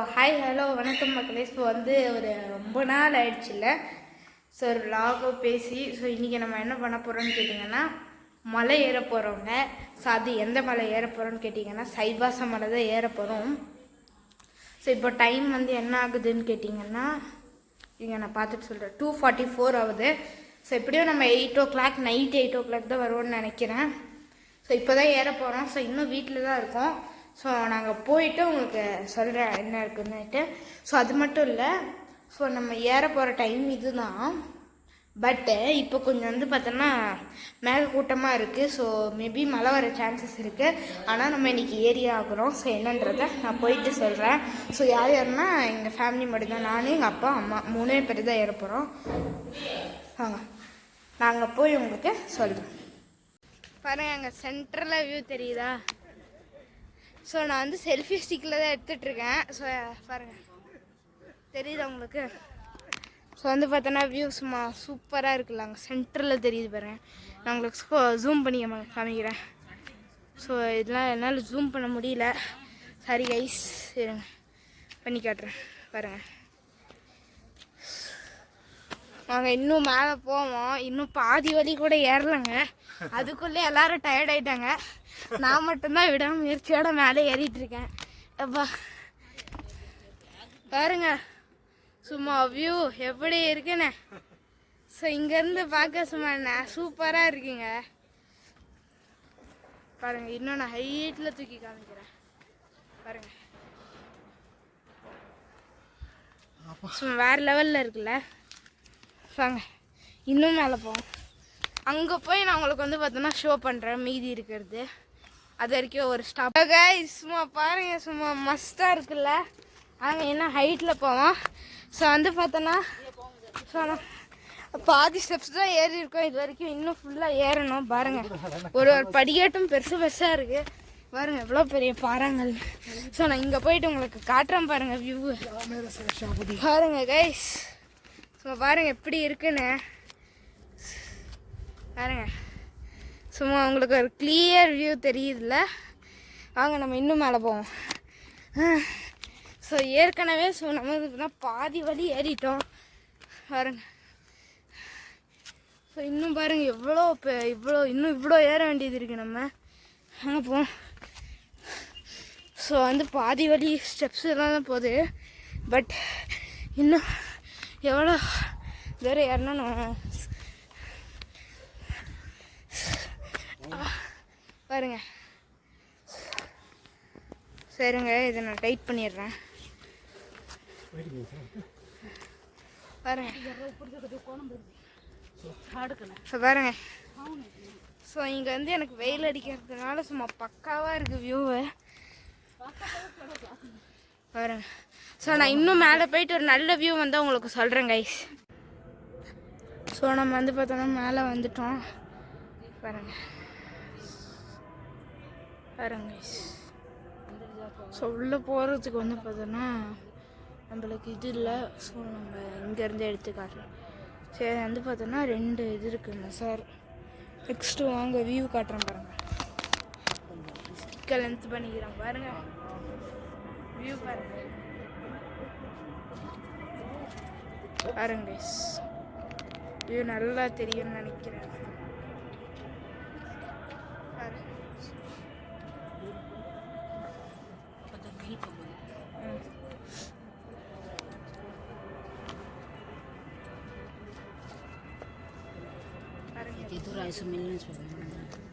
Hi hello வணக்கம் மக்களே. So ஒரு ரொம்ப நாள் ஆயிடுச்சுல்ல. ஸோ ஒரு விலாகோ பேசி இன்றைக்கி நம்ம என்ன பண்ண போகிறோம்னு கேட்டிங்கன்னா, மலை ஏற போகிறோங்க. ஸோ அது எந்த மலை ஏற போகிறோன்னு கேட்டிங்கன்னா, சைபாசா மலை தான் ஏற போகிறோம். ஸோ இப்போ டைம் என்ன ஆகுதுன்னு கேட்டிங்கன்னா, இங்கே நான் பார்த்துட்டு சொல்கிறேன், 2:44 ஆகுது. ஸோ எப்படியும் நம்ம 8 o'clock நைட் 8 o'clock தான் வருவோம்னு நினைக்கிறேன். ஸோ இப்போ தான் ஏற போகிறோம். ஸோ இன்னும் வீட்டில் தான் இருக்கோம். ஸோ நாங்கள் போயிட்டு உங்களுக்கு சொல்கிறேன் என்ன இருக்குன்னுட்டு. ஸோ அது மட்டும் இல்லை, ஸோ நம்ம ஏற போகிற டைம் இது தான். பட்டு இப்போ கொஞ்சம் பார்த்தோன்னா மேலே கூட்டமாக இருக்குது. ஸோ மேபி மழை வர சான்சஸ் இருக்குது. ஆனால் நம்ம இன்றைக்கி ஏரியா ஆகுறோம். ஸோ என்னன்றதை நான் போயிட்டு சொல்கிறேன். ஸோ யார் யாருன்னா எங்கள் ஃபேமிலி மட்டும் தான், நான் எங்கள் அப்பா அம்மா 3 பேர் தான் ஏற போகிறோம். வாங்க நாங்கள் போய் உங்களுக்கு சொல்கிறேன். பாருங்கள், அங்கே சென்டரில் வியூ தெரியுதா? ஸோ நான் செல்ஃபி ஸ்டிக்கில் தான் எடுத்துகிட்ருக்கேன். ஸோ பாருங்கள், தெரியுதா உங்களுக்கு? ஸோ பார்த்தோன்னா வியூ சும்மா சூப்பராக இருக்குல்ல. அங்கே சென்டரில் தெரியுது பாருங்கள். நான் உங்களுக்கு ஜூம் பண்ணி காமிக்கிறேன். ஸோ இதெல்லாம் என்னால் ஜூம் பண்ண முடியல, சாரி கைஸ். இருங்க பண்ணி காட்டுறேன் பாருங்கள். நாங்கள் இன்னும் மேலே போவோம். இன்னும் பாதி வழி கூட ஏறலைங்க. அதுக்குள்ளே எல்லோரும் டயர்ட் ஆகிட்டாங்க. நான் மட்டும்தான் விடாமுயற்சியோட மேலே ஏறிட்டுருக்கேன். அப்பா பாருங்க, சும்மா வியூ எப்படி இருக்குன்னு. ஸோ இங்கேருந்து பார்க்க சும்மா சூப்பராக இருக்குங்க. பாருங்கள், இன்னும் நான் ஹைட்டில் தூக்கி காமிக்கிறேன் பாருங்கள். சும்மா வேறு லெவலில் இருக்குல்ல. வாங்க இன்னும் மேலே போவோம். அங்கே போய் நான் உங்களுக்கு பார்த்தோன்னா ஷோ பண்ணுறேன் மீதி இருக்கிறது. அது வரைக்கும் ஒரு ஸ்டாப். சும்மா பாருங்கள், சும்மா மஸ்ட்டாக இருக்குல்ல. அங்கே இன்னும் ஹைட்டில் போவோம். ஸோ பார்த்தோன்னா ஸோ பாதி ஸ்டெப்ஸ் தான் ஏறி இருக்கோம் இது வரைக்கும். இன்னும் ஃபுல்லாக ஏறணும். பாருங்கள், ஒரு படிக்கட்டும் பெருசு பெருசாக இருக்குது பாருங்கள், எவ்வளோ பெரிய பாறாங்கல். ஸோ நான் இங்கே போயிட்டு உங்களுக்கு காட்டுறேன் பாருங்கள் வியூ. பாருங்கள் கைஸ், ஸோ பாருங்கள் எப்படி இருக்குன்னு பாருங்கள். சும்மா உங்களுக்கு ஒரு கிளியர் வியூ தெரியுதுல்ல. வாங்க நம்ம இன்னும் மேலே போவோம். ஸோ ஏற்கனவே நம்ம பாதி வழி ஏறிட்டோம் பாருங்க. ஸோ இன்னும் பாருங்கள் எவ்வளோ இன்னும் இவ்வளோ ஏற வேண்டியது இருக்குது. நம்ம அங்கே போவோம். ஸோ பாதி வழி ஸ்டெப்ஸ் எல்லாம் தான் போகுது. பட் இன்னும் எவ்வளோ தூரம் ஏறணும் பாருங்க. சரிங்க, இதை நான் டைட் பண்ணிடுறேன் பாருங்க. ஸோ பாருங்க, ஸோ இங்கே எனக்கு வெயில் அடிக்கிறதுனால சும்மா பக்காவாக இருக்குது வியூவு பாருங்க. ஸோ நான் இன்னும் மேலே போயிட்டு ஒரு நல்ல வியூ வந்தால் உங்களுக்கு சொல்கிறேன் கைஸ். ஸோ நம்ம பார்த்தோன்னா மேலே வந்துட்டோம் பாருங்க பாருங்க கைஸ். ஸோ உள்ளே போகிறதுக்கு பார்த்தோன்னா நம்மளுக்கு இது இல்லை. ஸோ நம்ம இங்கேருந்து எடுத்து காட்டுறோம். சரி பார்த்தோன்னா 2 இது இருக்குங்க சார். நெக்ஸ்ட்டு வாங்க வியூ காட்டுறேன் பாருங்கள். ஸ்டிக்கர் லென்த் பண்ணிக்கிறேன் பாருங்கள். வியூ பாருங்கள் பாருங்க கைஸ், வியூ நல்லா தெரியும்னு நினைக்கிறேன். Itu rasa milnya sebenarnya.